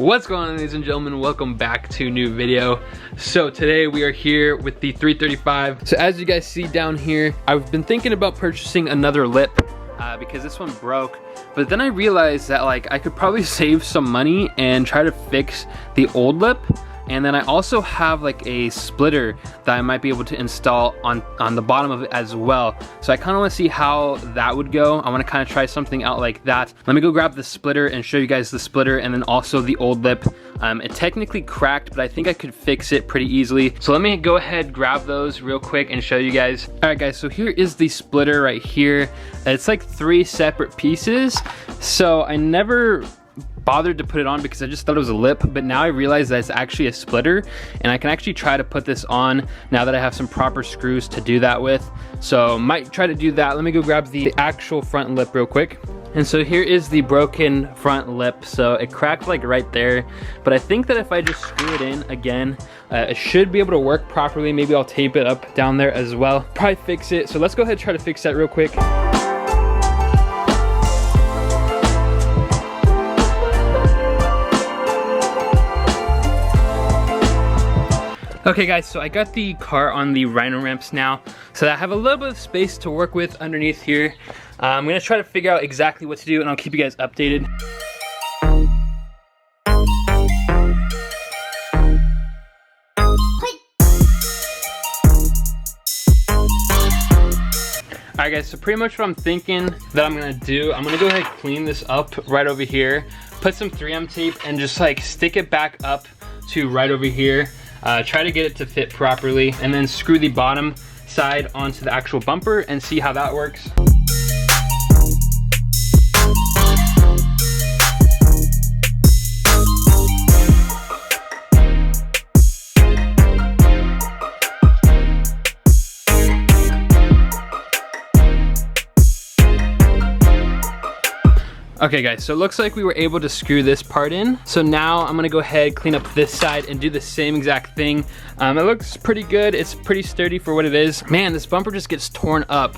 What's going on, ladies and gentlemen? Welcome back to a new video. So today we are here with the 335. So as you guys see down here, I've been thinking about purchasing another lip because this one broke. But then I realized that like I could probably save some money and try to fix the old lip. And then I also have like a splitter that I might be able to install on the bottom of it as well. So I kind of want to see how that would go. I want to kind of try something out like that. Let me go grab the splitter and show you guys the splitter and then also the old lip. It technically cracked, but I think I could fix it pretty easily. So let me go ahead, grab those real quick and show you guys. All right guys, so here is the splitter right here. It's like 3 separate pieces. So I never bothered to put it on because I just thought it was a lip, but now I realize that it's actually a splitter and I can actually try to put this on now that I have some proper screws to do that with. So might try to do that. Let me go grab the actual front lip real quick. And so here is the broken front lip. So it cracked like right there, but I think that if I just screw it in again, it should be able to work properly. Maybe I'll tape it up down there as well. Probably fix it. So let's go ahead and try to fix that real quick. Okay guys, so I got the car on the Rhino ramps now, so I have a little bit of space to work with underneath here. I'm gonna try to figure out exactly what to do and I'll keep you guys updated. Alright guys, so pretty much what I'm thinking that I'm gonna do, I'm gonna go ahead and clean this up right over here, put some 3M tape and just like stick it back up to right over here. Try to get it to fit properly and then screw the bottom side onto the actual bumper and see how that works. Okay guys, so it looks like we were able to screw this part in. So now I'm gonna go ahead, clean up this side and do the same exact thing. It looks pretty good. It's pretty sturdy for what it is. Man, this bumper just gets torn up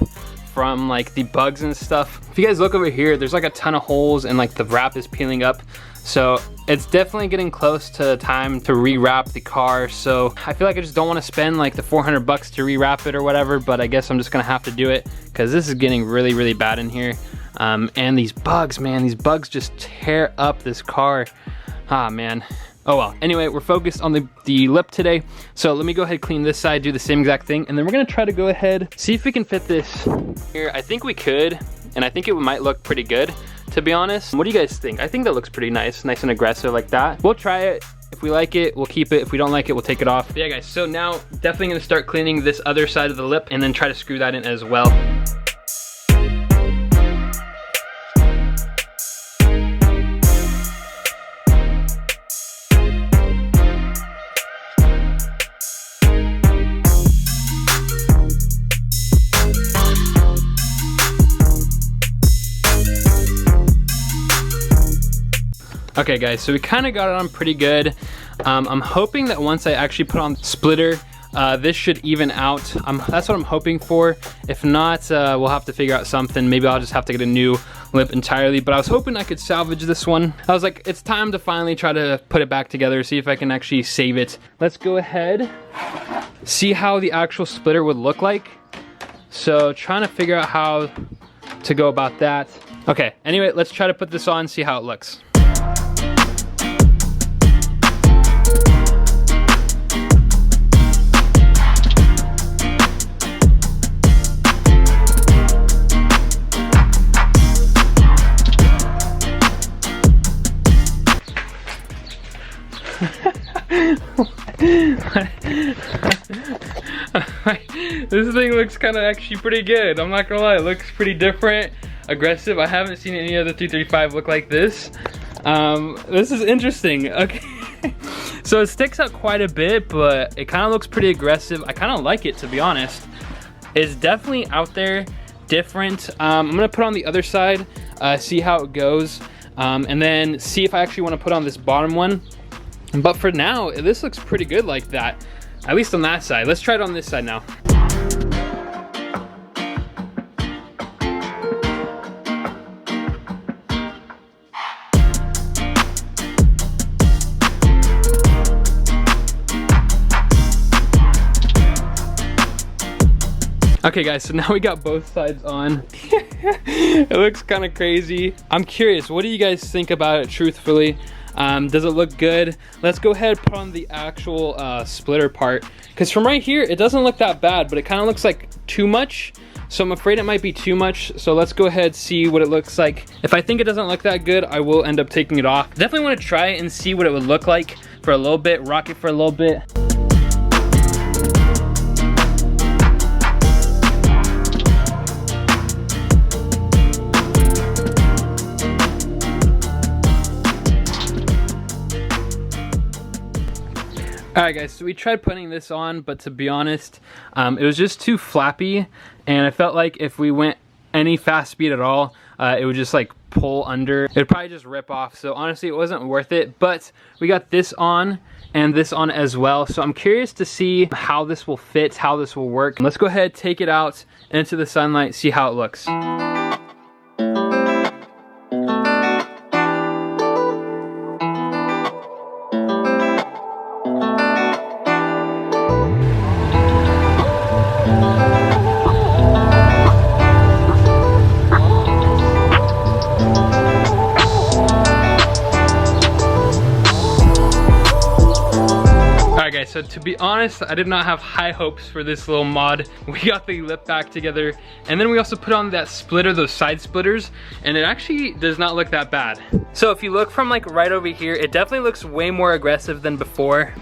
from like the bugs and stuff. If you guys look over here, there's like a ton of holes and like the wrap is peeling up. So it's definitely getting close to time to rewrap the car. So I feel like I just don't want to spend like the 400 bucks to rewrap it or whatever, but I guess I'm just gonna have to do it because this is getting really, really bad in here. And these bugs, man, these bugs just tear up this car. Ah, man. Oh well. Anyway, we're focused on the lip today. So let me go ahead, clean this side, do the same exact thing, and then we're gonna try to go ahead, see if we can fit this here. I think we could, and I think it might look pretty good, to be honest. What do you guys think? I think that looks pretty nice and aggressive like that. We'll try it. If we like it, we'll keep it. If we don't like it, we'll take it off. But yeah, guys, so now definitely gonna start cleaning this other side of the lip and then try to screw that in as well. Okay guys, so we kind of got it on pretty good. I'm hoping that once I actually put on the splitter, this should even out. That's what I'm hoping for. If not, we'll have to figure out something. Maybe I'll just have to get a new lip entirely, but I was hoping I could salvage this one. I was like, it's time to finally try to put it back together, see if I can actually save it. Let's go ahead, see how the actual splitter would look like. So trying to figure out how to go about that. Okay, anyway, let's try to put this on, see how it looks. This thing looks kind of actually pretty good. I'm not gonna lie, it looks pretty different, aggressive. I haven't seen any other 335 look like this. This is interesting. Okay, so it sticks out quite a bit, but it kind of looks pretty aggressive. I kind of like it, to be honest. It's definitely out there, different. I'm gonna put on the other side, see how it goes, and then see if I actually want to put on this bottom one. But for now, this looks pretty good like that, at least on that side. Let's try it on this side now. Okay guys, so now we got both sides on. It looks kind of crazy. I'm curious, what do you guys think about it truthfully? Does it look good? Let's go ahead and put on the actual splitter part, because from right here it doesn't look that bad, but it kind of looks like too much. So I'm afraid it might be too much. So let's go ahead and see what it looks like. If I think it doesn't look that good, I will end up taking it off. Definitely want to try and see what it would look like for a little bit, rock it for a little bit. Alright guys, so we tried putting this on, but to be honest, it was just too flappy, and I felt like if we went any fast speed at all, it would just like pull under. It would probably just rip off, so honestly it wasn't worth it, but we got this on and this on as well, so I'm curious to see how this will fit, how this will work. Let's go ahead, take it out into the sunlight, see how it looks. So to be honest, I did not have high hopes for this little mod. We got the lip back together, and then we also put on that splitter, those side splitters, and it actually does not look that bad. So if you look from like right over here, it definitely looks way more aggressive than before.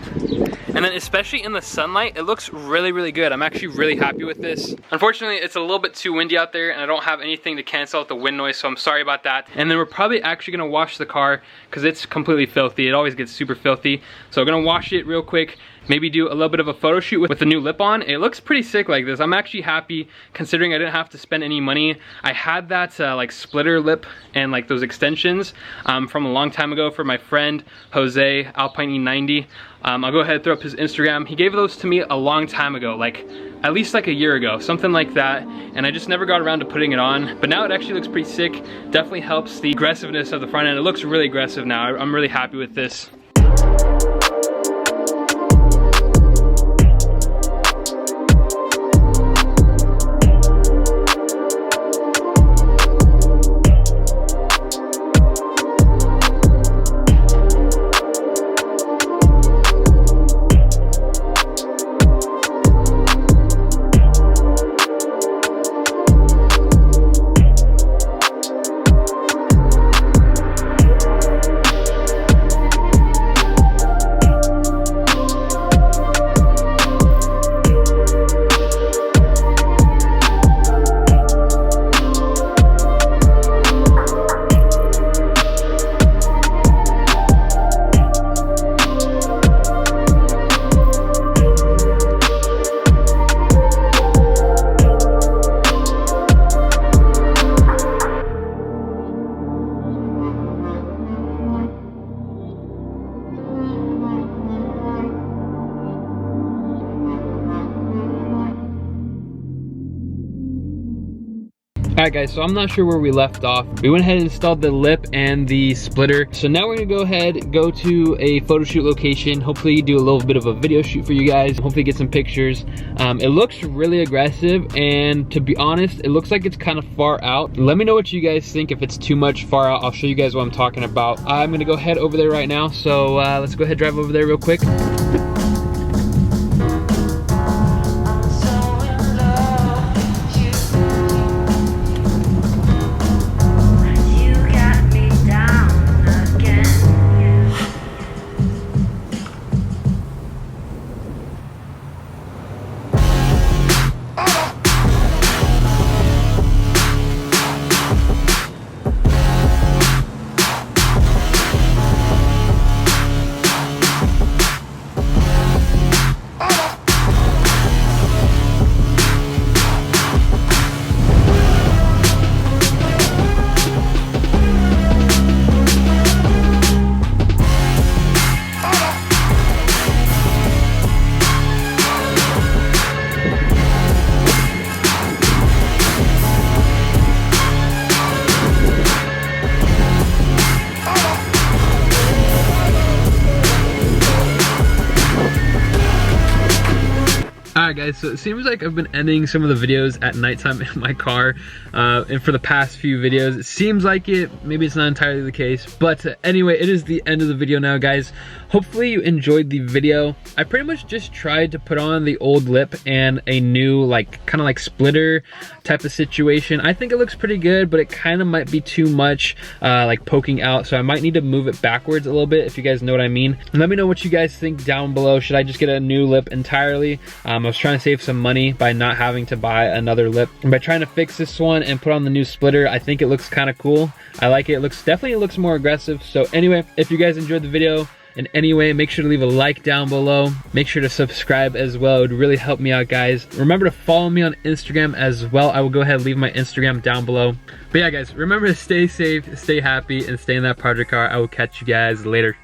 And then especially in the sunlight, it looks really, really good. I'm actually really happy with this. Unfortunately, it's a little bit too windy out there and I don't have anything to cancel out the wind noise, so I'm sorry about that. And then we're probably actually gonna wash the car because it's completely filthy. It always gets super filthy. So we're gonna wash it real quick, maybe do a little bit of a photo shoot with the new lip on. It looks pretty sick like this. I'm actually happy considering I didn't have to spend any money. I had that like splitter lip and like those extensions from a long time ago for my friend Jose, Alpine E90. I'll go ahead and throw up his Instagram. He gave those to me a long time ago, like at least like a year ago, something like that. And I just never got around to putting it on, but now it actually looks pretty sick. Definitely helps the aggressiveness of the front end. It looks really aggressive now. I'm really happy with this. Alright guys, so I'm not sure where we left off. We went ahead and installed the lip and the splitter. So now we're gonna go ahead, go to a photo shoot location, hopefully do a little bit of a video shoot for you guys, hopefully get some pictures. It looks really aggressive, and to be honest, it looks like it's kind of far out. Let me know what you guys think. If it's too much far out, I'll show you guys what I'm talking about. I'm gonna go ahead over there right now, so let's go ahead and drive over there real quick. Alright guys, so it seems like I've been ending some of the videos at nighttime in my car, and for the past few videos, it seems like it, maybe it's not entirely the case, but anyway, it is the end of the video now, guys. Hopefully you enjoyed the video. I pretty much just tried to put on the old lip and a new, like, kind of like splitter type of situation. I think it looks pretty good, but it kind of might be too much, like poking out, so I might need to move it backwards a little bit, if you guys know what I mean. And let me know what you guys think down below. Should I just get a new lip entirely? I was trying to save some money by not having to buy another lip. And by trying to fix this one and put on the new splitter, I think it looks kind of cool. I like it. It definitely looks more aggressive. So anyway, if you guys enjoyed the video in any way, make sure to leave a like down below. Make sure to subscribe as well. It would really help me out, guys. Remember to follow me on Instagram as well. I will go ahead and leave my Instagram down below. But yeah, guys, remember to stay safe, stay happy, and stay in that project car. I will catch you guys later.